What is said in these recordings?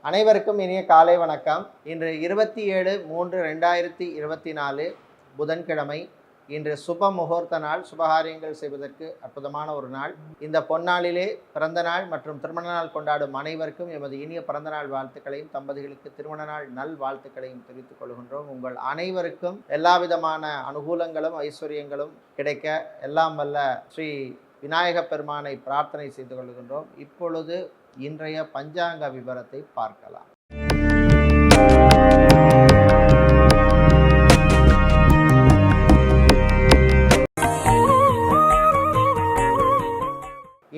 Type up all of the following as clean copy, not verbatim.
அனைவருக்கும் இனிய காலை வணக்கம். இன்று 27/3/2024 புதன்கிழமை. இன்று சுப முகூர்த்த நாள். சுபகாரியங்கள் செய்வதற்கு அற்புதமான ஒரு நாள். இந்த பொன்னாளிலே பிறந்த நாள் மற்றும் திருமண நாள் கொண்டாடும் அனைவருக்கும் எமது இனிய பிறந்த நாள் வாழ்த்துக்களையும், தம்பதிகளுக்கு திருமண நாள் நல் வாழ்த்துக்களையும் தெரிவித்துக் கொள்கின்றோம். உங்கள் அனைவருக்கும் எல்லா விதமான அனுகூலங்களும் ஐஸ்வர்யங்களும் கிடைக்க எல்லாம் வல்ல ஸ்ரீ விநாயக பெருமானை பிரார்த்தனை செய்து கொள்கின்றோம். இப்பொழுது இன்றைய பஞ்சாங்க விவரத்தை பார்க்கலாம்.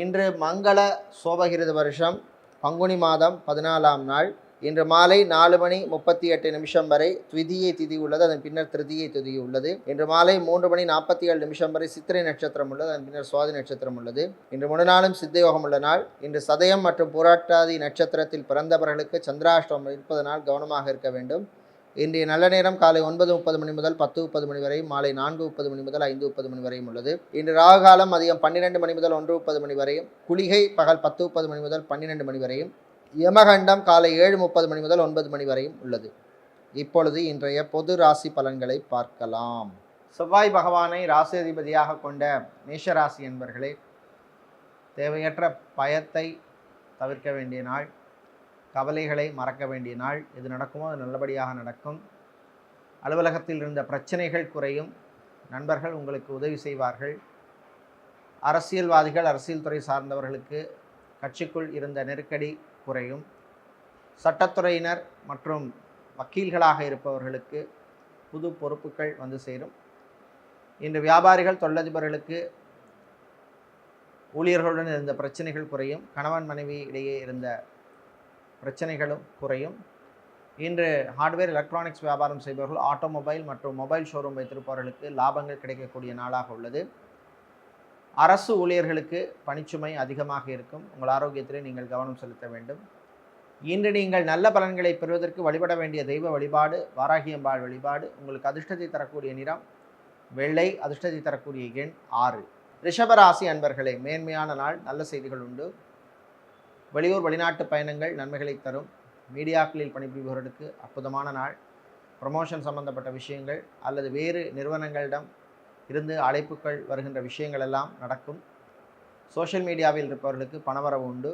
இன்று மங்கள சோபகிருத வருஷம் பங்குனி மாதம் 14ஆம் நாள். இன்று மாலை 4:38 வரை த்விதியை திதி உள்ளது. அதன் பின்னர் திருதியை திதி உள்ளது. இன்று மாலை 3:47 வரை சித்திரை நட்சத்திரம் உள்ளது. அதன் பின்னர் சுவாதி நட்சத்திரம் உள்ளது. இன்று முழுநாளும் சித்தயோகம் உள்ள நாள். இன்று சதயம் மற்றும் பூராட்டாதி நட்சத்திரத்தில் பிறந்தவர்களுக்கு சந்திராஷ்டமம் இருப்பதனால் கவனமாக இருக்க வேண்டும். இன்றைய நல்ல நேரம் காலை 9:30 முதல் 10:30 வரையும், மாலை 4:30 முதல் 5:30 வரையும் உள்ளது. இன்று ராகு காலம் மதியம் 12 முதல் 1:30 வரையும், குளிகை பகல் 10:30 முதல் 12 வரையும், யமகண்டம் காலை 7:30 முதல் 9 வரையும் உள்ளது. இப்பொழுது இன்றைய பொது ராசி பலன்களை பார்க்கலாம். செவ்வாய் பகவானை ராசி அதிபதியாக கொண்ட மேஷராசி என்பர்களே, தேவையற்ற பயத்தை தவிர்க்க வேண்டிய நாள். கவலைகளை மறக்க வேண்டிய நாள். எது நடக்குமோ அது நல்லபடியாக நடக்கும். அலுவலகத்தில் இருந்த பிரச்சனைகள் குறையும். நண்பர்கள் உங்களுக்கு உதவி செய்வார்கள். அரசியல்வாதிகள், அரசியல் துறை சார்ந்தவர்களுக்கு கட்சிக்குள் இருந்த நெருக்கடி குறையும். சட்டத்துறையினர் மற்றும் வக்கீல்களாக இருப்பவர்களுக்கு புது பொறுப்புகள் வந்து சேரும். இன்று வியாபாரிகள், தொழிலதிபர்களுக்கு ஊழியர்களுடன் இருந்த பிரச்சனைகள் குறையும். கணவன் மனைவி இடையே இருந்த பிரச்சனைகளும் குறையும். இன்று ஹார்ட்வேர் எலக்ட்ரானிக்ஸ் வியாபாரம் செய்பவர்கள், ஆட்டோமொபைல் மற்றும் மொபைல் ஷோரூம் வைத்திருப்பவர்களுக்கு லாபங்கள் கிடைக்கக்கூடிய நாளாக உள்ளது. அரசு ஊழியர்களுக்கு பணிச்சுமை அதிகமாக இருக்கும். உங்கள் ஆரோக்கியத்திலே நீங்கள் கவனம் செலுத்த வேண்டும். இன்று நீங்கள் நல்ல பலன்களை பெறுவதற்கு வழிபட வேண்டிய தெய்வ வழிபாடு வாராகியம்பாள் வழிபாடு. உங்களுக்கு அதிர்ஷ்டத்தை தரக்கூடிய நிறம் வெள்ளை. அதிர்ஷ்டத்தை தரக்கூடிய எண் 6. ரிஷபராசி அன்பர்களே, மேன்மையான நாள். நல்ல செய்திகள் உண்டு. வெளியூர் வெளிநாட்டு பயணங்கள் நன்மைகளை தரும். மீடியாக்களில் பணிபுரிபவர்களுக்கு அற்புதமான நாள். ப்ரமோஷன் சம்பந்தப்பட்ட விஷயங்கள் அல்லது வேறு நிறுவனங்களிடம் இருந்து அழைப்புகள் வருகின்ற விஷயங்கள் எல்லாம் நடக்கும். சோஷியல் மீடியாவில் இருப்பவர்களுக்கு பணவரவு உண்டு.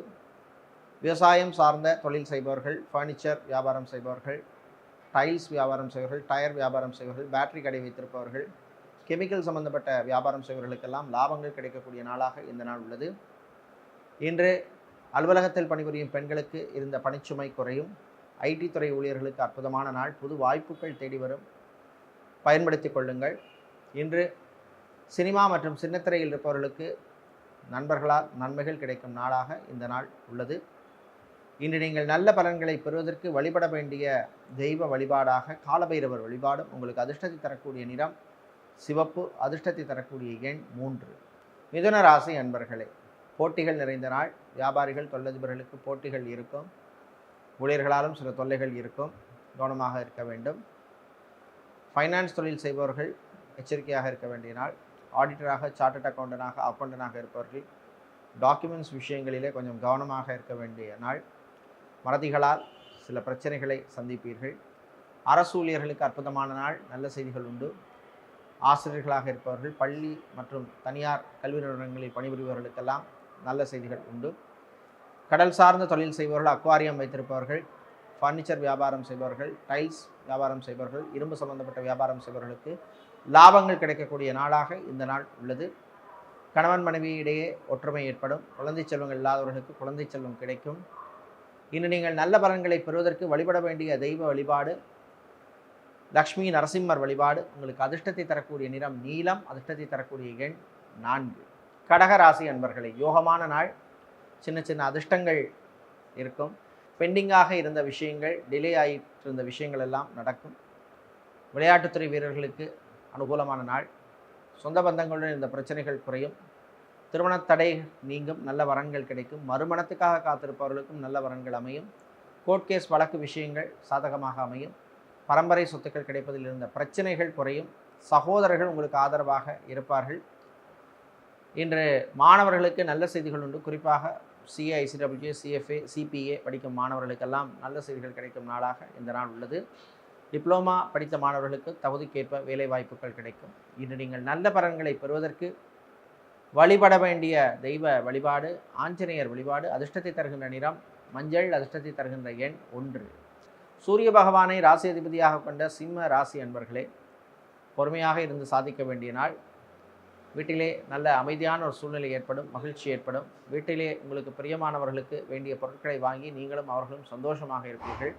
விவசாயம் சார்ந்த தொழில் செய்பவர்கள், ஃபர்னிச்சர் வியாபாரம் செய்பவர்கள், டைல்ஸ் வியாபாரம் செய்பவர்கள், டயர் வியாபாரம் செய்பவர்கள், பேட்டரி கடை வைத்திருப்பவர்கள், கெமிக்கல் சம்பந்தப்பட்ட வியாபாரம் செய்பவர்களுக்கெல்லாம் லாபங்கள் கிடைக்கக்கூடிய நாளாக இந்த நாள் உள்ளது. இன்று அலுவலகத்தில் பணிபுரியும் பெண்களுக்கு இருந்த பணிச்சுமை குறையும். ஐடி துறை ஊழியர்களுக்கு அற்புதமான நாள். புது வாய்ப்புகள் தேடி வரும். பயன்படுத்தி கொள்ளுங்கள். இன்று சினிமா மற்றும் சின்னத்திரையில் இருப்பவர்களுக்கு நண்பர்களால் நன்மைகள் கிடைக்கும் நாளாக இந்த நாள் உள்ளது. இன்று நீங்கள் நல்ல பலன்களை பெறுவதற்கு வழிபட வேண்டிய தெய்வ வழிபாடாக காலபைரவர் வழிபாடும். உங்களுக்கு அதிர்ஷ்டத்தை தரக்கூடிய நிறம் சிவப்பு. அதிர்ஷ்டத்தை தரக்கூடிய எண் 3. மிதுன ராசி அன்பர்களே, போட்டிகள் நிறைந்த நாள். வியாபாரிகள், தொழிலதிபர்களுக்கு போட்டிகள் இருக்கும். ஊழியர்களாலும் சில தொல்லைகள் இருக்கும். கவனமாக இருக்க வேண்டும். ஃபைனான்ஸ் தொழில் செய்பவர்கள் எச்சரிக்கையாக இருக்க வேண்டிய நாள். ஆடிட்டராக, சார்ட்டர்ட் அக்கௌண்டனாக இருப்பவர்கள் டாக்குமெண்ட்ஸ் விஷயங்களிலே கொஞ்சம் கவனமாக இருக்க வேண்டிய நாள். மறதிகளால் சில பிரச்சனைகளை சந்திப்பீர்கள். அரசு ஊழியர்களுக்கு அற்புதமான நாள். நல்ல செய்திகள் உண்டு. ஆசிரியர்களாக இருப்பவர்கள், பள்ளி மற்றும் தனியார் கல்வி நிறுவனங்களில் பணிபுரிபவர்களுக்கெல்லாம் நல்ல செய்திகள் உண்டு. கடல் சார்ந்த தொழில் செய்பவர்கள், அக்வாரியம் வைத்திருப்பவர்கள், ஃபர்னிச்சர் வியாபாரம் செய்பவர்கள், டைல்ஸ் வியாபாரம் செய்பவர்கள், இரும்பு சம்பந்தப்பட்ட வியாபாரம் செய்பவர்களுக்கு லாபங்கள் கிடைக்கக்கூடிய நாளாக இந்த நாள் உள்ளது. கணவன் மனைவி இடையே ஒற்றுமை ஏற்படும். குழந்தை செல்வங்கள் இல்லாதவர்களுக்கு குழந்தை செல்வம் கிடைக்கும். இன்று நீங்கள் நல்ல பலன்களை பெறுவதற்கு வழிபட வேண்டிய தெய்வ வழிபாடு லக்ஷ்மி நரசிம்மர் வழிபாடு. உங்களுக்கு அதிர்ஷ்டத்தை தரக்கூடிய நிறம் நீலம். அதிர்ஷ்டத்தை தரக்கூடிய எண் 4. கடகராசி அன்பர்களே, யோகமான நாள். சின்ன சின்ன அதிர்ஷ்டங்கள் இருக்கும். பெண்டிங்காக இருந்த விஷயங்கள், டிலே ஆகிட்டு இருந்த விஷயங்கள் எல்லாம் நடக்கும். விளையாட்டுத்துறை வீரர்களுக்கு அனுகூலமான நாள். சொந்த பந்தங்களுடன் இந்த பிரச்சனைகள் குறையும். திருமண தடை நீங்கும். நல்ல வரன்கள் கிடைக்கும். மறுமணத்துக்காக காத்திருப்பவர்களுக்கும் நல்ல வரன்கள் அமையும். கோர்ட் கேஸ் வழக்கு விஷயங்கள் சாதகமாக அமையும். பரம்பரை சொத்துக்கள் கிடைப்பதில் இருந்த பிரச்சனைகள் குறையும். சகோதரர்கள் உங்களுக்கு ஆதரவாக இருப்பார்கள். இன்று மாணவர்களுக்கு நல்ல செய்திகள் உண்டு. குறிப்பாக சிஏ, ஐசிடபிள்யூ, சிஎஃப்ஏ, சிபிஏ படிக்கும் மாணவர்களுக்கெல்லாம் நல்ல செய்திகள் கிடைக்கும் நாளாக இந்த நாள் உள்ளது. டிப்ளோமா படித்த மாணவர்களுக்கு தகுதிக்கேற்ப வேலை வாய்ப்புகள் கிடைக்கும். இன்று நீங்கள் நல்ல பலன்களை பெறுவதற்கு வழிபட வேண்டிய தெய்வ வழிபாடு ஆஞ்சநேயர் வழிபாடு. அதிர்ஷ்டத்தை தருகின்ற நிறம் மஞ்சள். அதிர்ஷ்டத்தை தருகின்ற எண் 1. சூரிய பகவானை ராசி அதிபதியாக கொண்ட சிம்ம ராசி அன்பர்களே, பொறுமையாக இருந்து சாதிக்க வேண்டிய நாள். வீட்டிலே நல்ல அமைதியான ஒரு சூழ்நிலை ஏற்படும், மகிழ்ச்சி ஏற்படும். வீட்டிலே உங்களுக்கு பிரியமானவர்களுக்கு வேண்டிய பொருட்களை வாங்கி நீங்களும் அவர்களும் சந்தோஷமாக இருப்பீர்கள்.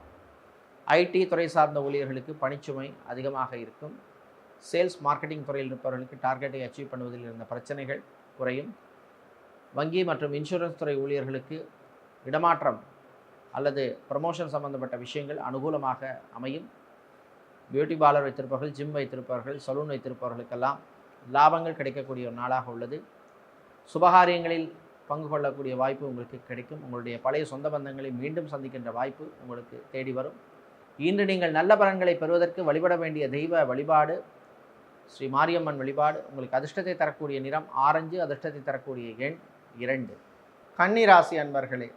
ஐடி துறை சார்ந்த ஊழியர்களுக்கு பணிச்சுமை அதிகமாக இருக்கும். சேல்ஸ் மார்க்கெட்டிங் துறையில் இருப்பவர்களுக்கு டார்கெட்டை அச்சீவ் பண்ணுவதில் இருந்த பிரச்சனைகள் குறையும். வங்கி மற்றும் இன்சூரன்ஸ் துறை ஊழியர்களுக்கு இடமாற்றம் அல்லது ப்ரமோஷன் சம்பந்தப்பட்ட விஷயங்கள் அனுகூலமாக அமையும். பியூட்டி பார்லர் வைத்திருப்பவர்கள், ஜிம் வைத்திருப்பவர்கள், சலூன் வைத்திருப்பவர்களுக்கெல்லாம் லாபங்கள் கிடைக்கக்கூடிய ஒரு நாளாக உள்ளது. சுபகாரியங்களில் பங்கு கொள்ளக்கூடிய வாய்ப்பு உங்களுக்கு கிடைக்கும். உங்களுடைய பழைய சொந்த பந்தங்களை மீண்டும் சந்திக்கின்ற வாய்ப்பு உங்களுக்கு தேடி வரும். இன்று நீங்கள் நல்ல பலன்களை பெறுவதற்கு வழிபட வேண்டிய தெய்வ வழிபாடு ஸ்ரீ மாரியம்மன் வழிபாடு. உங்களுக்கு அதிர்ஷ்டத்தை தரக்கூடிய நிறம் ஆரஞ்சு. அதிர்ஷ்டத்தை தரக்கூடிய எண் 2. கன்னி ராசி அன்பர்களே,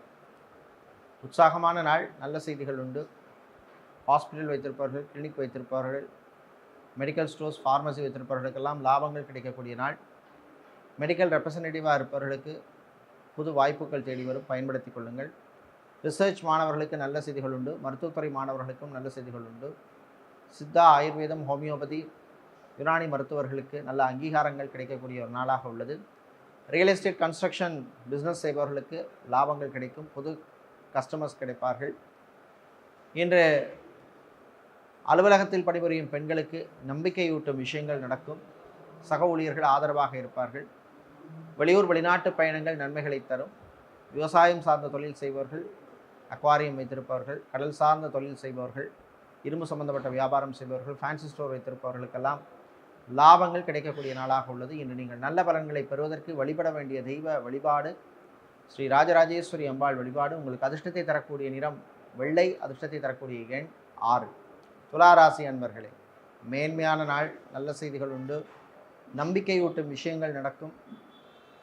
உற்சாகமான நாள். நல்ல செய்திகள் உண்டு. ஹாஸ்பிட்டல் வைத்திருப்பவர்கள், கிளினிக் வைத்திருப்பவர்கள், மெடிக்கல் ஸ்டோர்ஸ், ஃபார்மசி வைத்திருப்பவர்களுக்கெல்லாம் லாபங்கள் கிடைக்கக்கூடிய நாள். மெடிக்கல் ரெப்ரசன்டேட்டிவாக இருப்பவர்களுக்கு புது வாய்ப்புகள் தேடி வரும், பயன்படுத்தி கொள்ளுங்கள். ரிசர்ச் மாணவர்களுக்கு நல்ல செய்திகள் உண்டு. மருத்துவத்துறை மாணவர்களுக்கும் நல்ல செய்திகள் உண்டு. சித்தா, ஆயுர்வேதம், ஹோமியோபதி, யுனானி மருத்துவர்களுக்கு நல்ல அங்கீகாரங்கள் கிடைக்கக்கூடிய ஒரு நாளாக உள்ளது. ரியல் எஸ்டேட், கன்ஸ்ட்ரக்ஷன் பிஸ்னஸ் செய்பவர்களுக்கு லாபங்கள் கிடைக்கும். புது கஸ்டமர்ஸ் கிடைப்பார்கள். இன்று அலுவலகத்தில் பணிபுரியும் பெண்களுக்கு நம்பிக்கையூட்டும் விஷயங்கள் நடக்கும். சக ஊழியர்கள் ஆதரவாக இருப்பார்கள். வெளியூர் வெளிநாட்டு பயணங்கள் நன்மைகளை தரும். விவசாயம் சார்ந்த தொழில் செய்பவர்கள், அக்வாரியம் வைத்திருப்பவர்கள், கடல் சார்ந்த தொழில் செய்பவர்கள், இரும்பு சம்பந்தப்பட்ட வியாபாரம் செய்பவர்கள், ஃபேன்சி ஸ்டோர் வைத்திருப்பவர்களுக்கெல்லாம் லாபங்கள் கிடைக்கக்கூடிய நாளாக உள்ளது. இன்று நீங்கள் நல்ல பலன்களை பெறுவதற்கு வழிபட வேண்டிய தெய்வ வழிபாடு ஸ்ரீ ராஜராஜேஸ்வரி அம்பாள் வழிபாடு. உங்களுக்கு அதிர்ஷ்டத்தை தரக்கூடிய நிறம் வெள்ளை. அதிர்ஷ்டத்தை தரக்கூடிய எண் 6. துளாராசி அன்பர்களே, மேன்மையான நாள். நல்ல செய்திகள் உண்டு. நம்பிக்கையூட்டும் விஷயங்கள் நடக்கும்.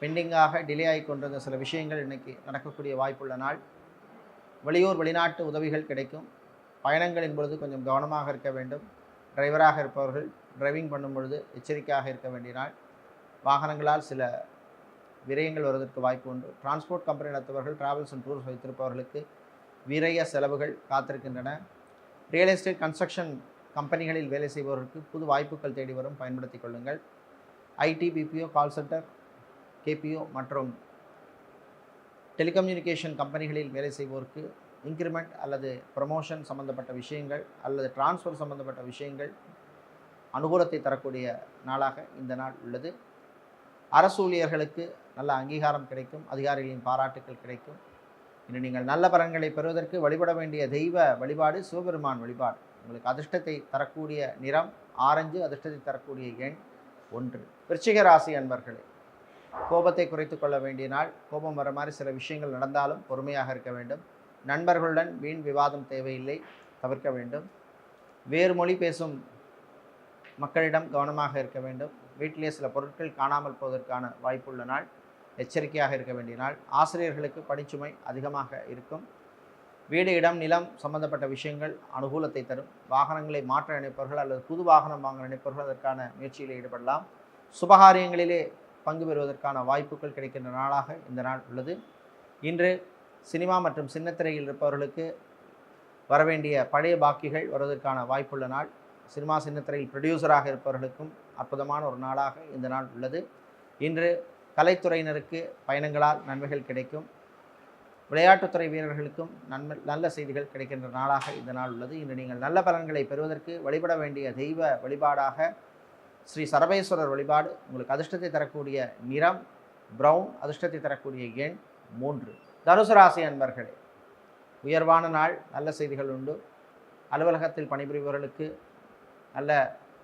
பெண்டிங்காக டிலே ஆகி கொண்டிருந்த சில விஷயங்கள் இன்றைக்கி நடக்கக்கூடிய வாய்ப்புள்ள நாள். வெளியூர் வெளிநாட்டு உதவிகள் கிடைக்கும். பயணங்களின் பொழுது கொஞ்சம் கவனமாக இருக்க வேண்டும். டிரைவராக இருப்பவர்கள் டிரைவிங் பண்ணும் பொழுது எச்சரிக்கையாக இருக்க வேண்டிய நாள். வாகனங்களால் சில விரயங்கள் வருவதற்கு வாய்ப்பு உண்டு. டிரான்ஸ்போர்ட் கம்பெனி நடத்துபவர்கள், டிராவல்ஸ் அண்ட் டூர்ஸ் வைத்திருப்பவர்களுக்கு விரய செலவுகள் காத்திருக்கின்றன. ரியல் எஸ்டேட், கன்ஸ்ட்ரக்ஷன் கம்பெனிகளில் வேலை செய்பவர்களுக்கு புது வாய்ப்புகள் தேடி வரும், பயன்படுத்தி கொள்ளுங்கள். ID, BPO, call centre, KPO மற்றும் டெலிகம்யூனிகேஷன் கம்பெனிகளில் வேலை செய்வோருக்கு இன்க்ரிமெண்ட் அல்லது ப்ரமோஷன் சம்பந்தப்பட்ட விஷயங்கள் அல்லது டிரான்ஸ்ஃபர் சம்பந்தப்பட்ட விஷயங்கள் அனுகூலத்தை தரக்கூடிய நாளாக இந்த நாள் உள்ளது. அரசு ஊழியர்களுக்கு நல்ல அங்கீகாரம் கிடைக்கும். அதிகாரிகளின் பாராட்டுக்கள் கிடைக்கும். இன்று நீங்கள் நல்ல பலன்களை பெறுவதற்கு வழிபட வேண்டிய தெய்வ வழிபாடு சிவபெருமான் வழிபாடு. உங்களுக்கு அதிர்ஷ்டத்தை தரக்கூடிய நிறம் ஆரஞ்சு. அதிர்ஷ்டத்தை தரக்கூடிய எண் 1. விருச்சிக ராசி அன்பர்களே, கோபத்தை குறைத்து கொள்ள வேண்டிய நாள். கோபம் வர மாதிரி சில விஷயங்கள் நடந்தாலும் பொறுமையாக இருக்க வேண்டும். நண்பர்களுடன் வீண் விவாதம் தேவையில்லை, தவிர்க்க வேண்டும். வேறு மொழி பேசும் மக்களிடம் கவனமாக இருக்க வேண்டும். வீட்டிலே சில பொருட்கள் காணாமல் போவதற்கான வாய்ப்புள்ள நாள். எச்சரிக்கையாக இருக்க வேண்டிய நாள். ஆசிரியர்களுக்கு பணிச்சுமை அதிகமாக இருக்கும். வீடு, இடம், நிலம் சம்பந்தப்பட்ட விஷயங்கள் அனுகூலத்தை தரும். வாகனங்களை மாற்ற நினைப்பவர்கள் அல்லது புது வாகனம் வாங்க நினைப்பவர்கள் அதற்கான முயற்சியில் ஈடுபடலாம். சுபகாரியங்களிலே பங்கு பெறுவதற்கான வாய்ப்புகள் கிடைக்கின்ற நாளாக இந்த நாள் உள்ளது. இன்று சினிமா மற்றும் சின்னத்திரையில் இருப்பவர்களுக்கு வரவேண்டிய பழைய பாக்கிகள் வருவதற்கான வாய்ப்புள்ள நாள். சினிமா சின்னத்திரையில் ப்ரொடியூசராக இருப்பவர்களுக்கும் அற்புதமான ஒரு நாளாக இந்த நாள் உள்ளது. இன்று கலைத்துறையினருக்கு பயணங்களால் நன்மைகள் கிடைக்கும். விளையாட்டுத்துறை வீரர்களுக்கும் நல்ல செய்திகள் கிடைக்கின்ற நாளாக இந்த நாள் உள்ளது. இன்று நீங்கள் நல்ல பலன்களை பெறுவதற்கு வழிபட வேண்டிய தெய்வ வழிபாடாக ஸ்ரீ சரபேஸ்வரர் வழிபாடு. உங்களுக்கு அதிர்ஷ்டத்தை தரக்கூடிய நிறம் பிரவுன். அதிர்ஷ்டத்தை தரக்கூடிய எண் 3. தனுசு ராசி அன்பர்களே, உயர்வான நாள். நல்ல செய்திகள் உண்டு. அலுவலகத்தில் பணிபுரிபவர்களுக்கு நல்ல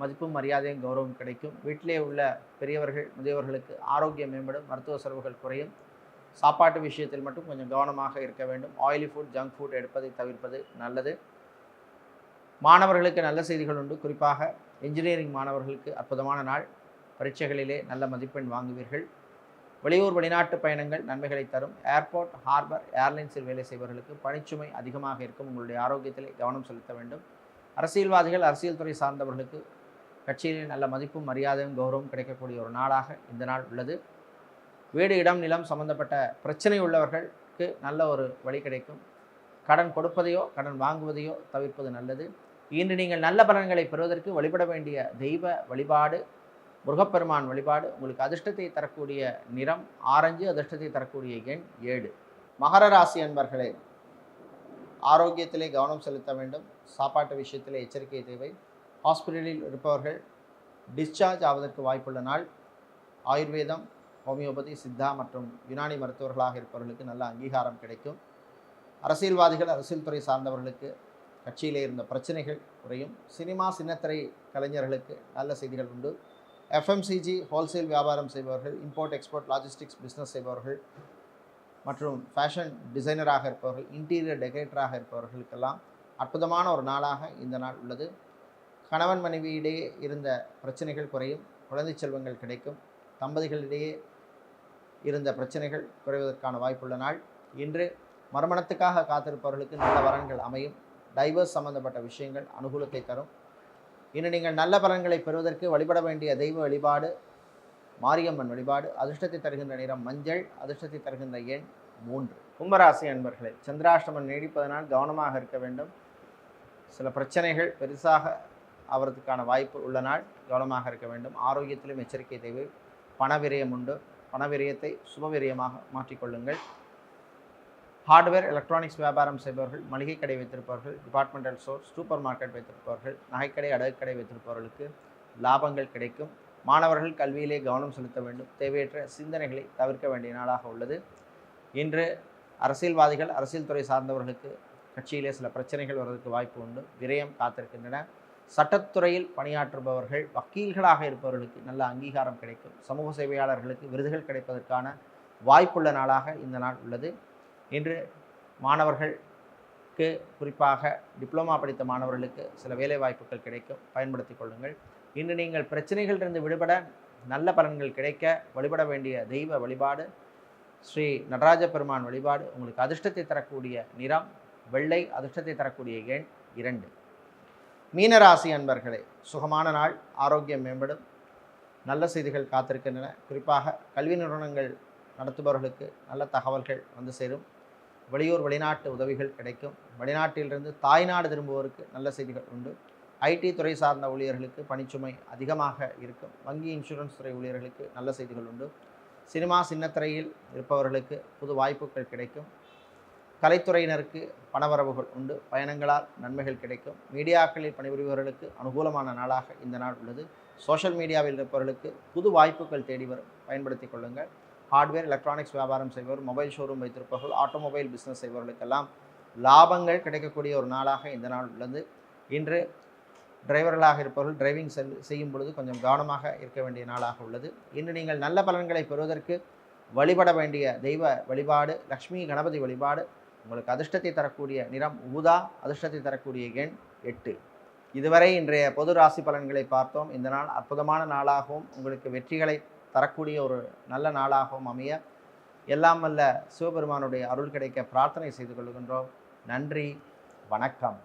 மதிப்பும் மரியாதையும் கௌரவம் கிடைக்கும். வீட்டிலே உள்ள பெரியவர்கள் முதியவர்களுக்கு ஆரோக்கியம் மேம்படும். மருத்துவ செலவுகள் குறையும். சாப்பாட்டு விஷயத்தில் மட்டும் கொஞ்சம் கவனமாக இருக்க வேண்டும். ஆயிலி ஃபுட், ஜங்க் ஃபுட் எடுப்பதை தவிர்ப்பது நல்லது. மாணவர்களுக்கு நல்ல செய்திகள் உண்டு. குறிப்பாக இன்ஜினியரிங் மாணவர்களுக்கு அற்புதமான நாள். பரீட்சைகளிலே நல்ல மதிப்பெண் வாங்குவீர்கள். வெளியூர் வெளிநாட்டு பயணங்கள் நன்மைகளை தரும். ஏர்போர்ட், ஹார்பர், ஏர்லைன்ஸில் வேலை செய்பவர்களுக்கு பணிச்சுமை அதிகமாக இருக்கும். உங்களுடைய ஆரோக்கியத்திலே கவனம் செலுத்த வேண்டும். அரசியல்வாதிகள், அரசியல் துறை சார்ந்தவர்களுக்கு கட்சியிலே நல்ல மதிப்பும் மரியாதையும் கௌரவம் கிடைக்கக்கூடிய ஒரு நாளாக இந்த நாள் உள்ளது. வீடு, இடம், நிலம் சம்பந்தப்பட்ட பிரச்சனை உள்ளவர்களுக்கு நல்ல ஒரு வழி கிடைக்கும். கடன் கொடுப்பதையோ கடன் வாங்குவதையோ தவிர்ப்பது நல்லது. இன்று நீங்கள் நல்ல பலன்களை பெறுவதற்கு வழிபட வேண்டிய தெய்வ வழிபாடு முருகப்பெருமான் வழிபாடு. உங்களுக்கு அதிர்ஷ்டத்தை தரக்கூடிய நிறம் ஆரஞ்சு, அதிர்ஷ்டத்தை தரக்கூடிய எண் 7. மகர ராசி அன்பர்களே, ஆரோக்கியத்திலே கவனம் செலுத்த வேண்டும். சாப்பாட்டு விஷயத்திலே எச்சரிக்கை தேவை. ஹாஸ்பிட்டலில் இருப்பவர்கள் டிஸ்சார்ஜ் ஆவதற்கு வாய்ப்புள்ள நாள். ஆயுர்வேதம், ஹோமியோபதி, சித்தா மற்றும் யுனானி மருத்துவர்களாக இருப்பவர்களுக்கு நல்ல அங்கீகாரம் கிடைக்கும். அரசியல்வாதிகள், அரசியல் துறை சார்ந்தவர்களுக்கு கட்சியிலே இருந்த பிரச்சனைகள் குறையும். சினிமா, சின்னத்திரை கலைஞர்களுக்கு நல்ல செய்திகள் உண்டு. எஃப்எம்சிஜி, ஹோல்சேல் வியாபாரம் செய்பவர்கள், இம்போர்ட் எக்ஸ்போர்ட் லாஜிஸ்டிக்ஸ் பிஸ்னஸ் செய்பவர்கள் மற்றும் ஃபேஷன் டிசைனராக இருப்பவர்கள், இன்டீரியர் டெக்கரேட்டராக இருப்பவர்களுக்கெல்லாம் அற்புதமான ஒரு நாளாக இந்த நாள் உள்ளது. கணவன் மனைவியிடையே இருந்த பிரச்சனைகள் குறையும். குழந்தை செல்வங்கள் கிடைக்கும். தம்பதிகளிடையே இருந்த பிரச்சனைகள் குறைவதற்கான வாய்ப்புள்ள நாள். இன்று மறுமணத்துக்காக காத்திருப்பவர்களுக்கு நல்ல வரன்கள் அமையும். டைவர்ஸ் சம்பந்தப்பட்ட விஷயங்கள் அனுகூலத்தை தரும். இன்று நீங்கள் நல்ல பலன்களை பெறுவதற்கு வழிபட வேண்டிய தெய்வ வழிபாடு மாரியம்மன் வழிபாடு. அதிர்ஷ்டத்தை தருகின்ற நிறம் மஞ்சள், அதிர்ஷ்டத்தை தருகின்ற எண் 3. கும்பராசி அன்பர்களே, சந்திராஷ்டமம் நீடிப்பதனால் கவனமாக இருக்க வேண்டும். சில பிரச்சனைகள் பெருசாக ஆவதற்கான வாய்ப்பு உள்ள நாள். கவனமாக இருக்க வேண்டும். ஆரோக்கியத்திலும் எச்சரிக்கை தேவை. பண விரயம் உண்டு. பண விரயத்தை சுபவிரயமாக மாற்றிக்கொள்ளுங்கள். ஹார்ட்வேர், எலக்ட்ரானிக்ஸ் வியாபாரம் செய்பவர்கள், மளிகை கடை வைத்திருப்பவர்கள், டிபார்ட்மெண்டல் ஸ்டோர், சூப்பர் மார்க்கெட் வைத்திருப்பவர்கள், நகைக்கடை, அடகுக்கடை வைத்திருப்பவர்களுக்கு லாபங்கள் கிடைக்கும். மாணவர்கள் கல்வியிலே கவனம் செலுத்த வேண்டும். தேவையற்ற சிந்தனைகளை தவிர்க்க வேண்டிய நாளாக உள்ளது. இன்று அரசியல்வாதிகள், அரசியல் துறை சார்ந்தவர்களுக்கு கட்சியிலே சில பிரச்சனைகள் வருவதற்கு வாய்ப்பு உண்டு. விரயம் காத்திருக்கின்றன. சட்டத்துறையில் பணியாற்றுபவர்கள், வக்கீல்களாக இருப்பவர்களுக்கு நல்ல அங்கீகாரம் கிடைக்கும். சமூக சேவையாளர்களுக்கு விருதுகள் கிடைப்பதற்கான வாய்ப்புள்ள நாளாக இந்த நாள் உள்ளது. இன்று மாணவர்களுக்கு, குறிப்பாக டிப்ளமா படித்த மாணவர்களுக்கு சில வேலை வாய்ப்புகள் கிடைக்கும். பயன்படுத்தி கொள்ளுங்கள். இன்று நீங்கள் பிரச்சனைகளிலிருந்து விடுபட நல்ல பலன்கள் கிடைக்க வழிபட வேண்டிய தெய்வ வழிபாடு ஸ்ரீ நடராஜ பெருமான் வழிபாடு. உங்களுக்கு அதிர்ஷ்டத்தை தரக்கூடிய நிறம் வெள்ளை, அதிர்ஷ்டத்தை தரக்கூடிய எண் 2. மீனராசி அன்பர்களே, சுகமான நாள். ஆரோக்கியம் மேம்படும். நல்ல செய்திகள் காத்திருக்கின்றன. குறிப்பாக கல்வி நிறுவனங்கள் நடத்துபவர்களுக்கு நல்ல தகவல்கள் வந்து சேரும். வெளியூர் வெளிநாட்டு உதவிகள் கிடைக்கும். வெளிநாட்டிலிருந்து தாய்நாடு திரும்புவோருக்கு நல்ல செய்திகள் உண்டு. ஐடி துறை சார்ந்த ஊழியர்களுக்கு பணிச்சுமை அதிகமாக இருக்கும். வங்கி, இன்சூரன்ஸ் துறை ஊழியர்களுக்கு நல்ல செய்திகள் உண்டு. சினிமா, சின்னத்திரையில் இருப்பவர்களுக்கு புது வாய்ப்புகள் கிடைக்கும். கலைத்துறையினருக்கு பணவரவுகள் உண்டு. பயணங்களால் நன்மைகள் கிடைக்கும். மீடியாக்களில் பணிபுரிபவர்களுக்கு அனுகூலமான நாளாக இந்த நாள் உள்ளது. சோஷியல் மீடியாவில் இருப்பவர்களுக்கு புது வாய்ப்புகள் தேடி வரும். பயன்படுத்தி கொள்ளுங்கள். ஹார்ட்வேர், எலக்ட்ரானிக்ஸ் வியாபாரம் செய்பவர், மொபைல் ஷோரூம் வைத்திருப்பவர்கள், ஆட்டோமொபைல் பிஸ்னஸ் செய்பவர்களுக்கெல்லாம் லாபங்கள் கிடைக்கக்கூடிய ஒரு நாளாக இந்த நாள் உள்ளது. இன்று டிரைவர்களாக இருப்பவர்கள் டிரைவிங் செய்யும் பொழுது கொஞ்சம் கவனமாக இருக்க வேண்டிய நாளாக உள்ளது. இன்று நீங்கள் நல்ல பலன்களை பெறுவதற்கு வழிபட வேண்டிய தெய்வ வழிபாடு லக்ஷ்மி கணபதி வழிபாடு. உங்களுக்கு அதிர்ஷ்டத்தை தரக்கூடிய நிறம் ஊதா, அதிர்ஷ்டத்தை தரக்கூடிய எண் 8. இதுவரை இன்றைய பொது ராசி பலன்களை பார்த்தோம். இந்த நாள் அற்புதமான நாளாகவும் உங்களுக்கு வெற்றிகளை தரக்கூடிய ஒரு நல்ல நாளாகவும் அமைய எல்லாம் வல்ல சிவபெருமானுடைய அருள் கிடைக்க பிரார்த்தனை செய்து கொள்கின்றோம். நன்றி, வணக்கம்.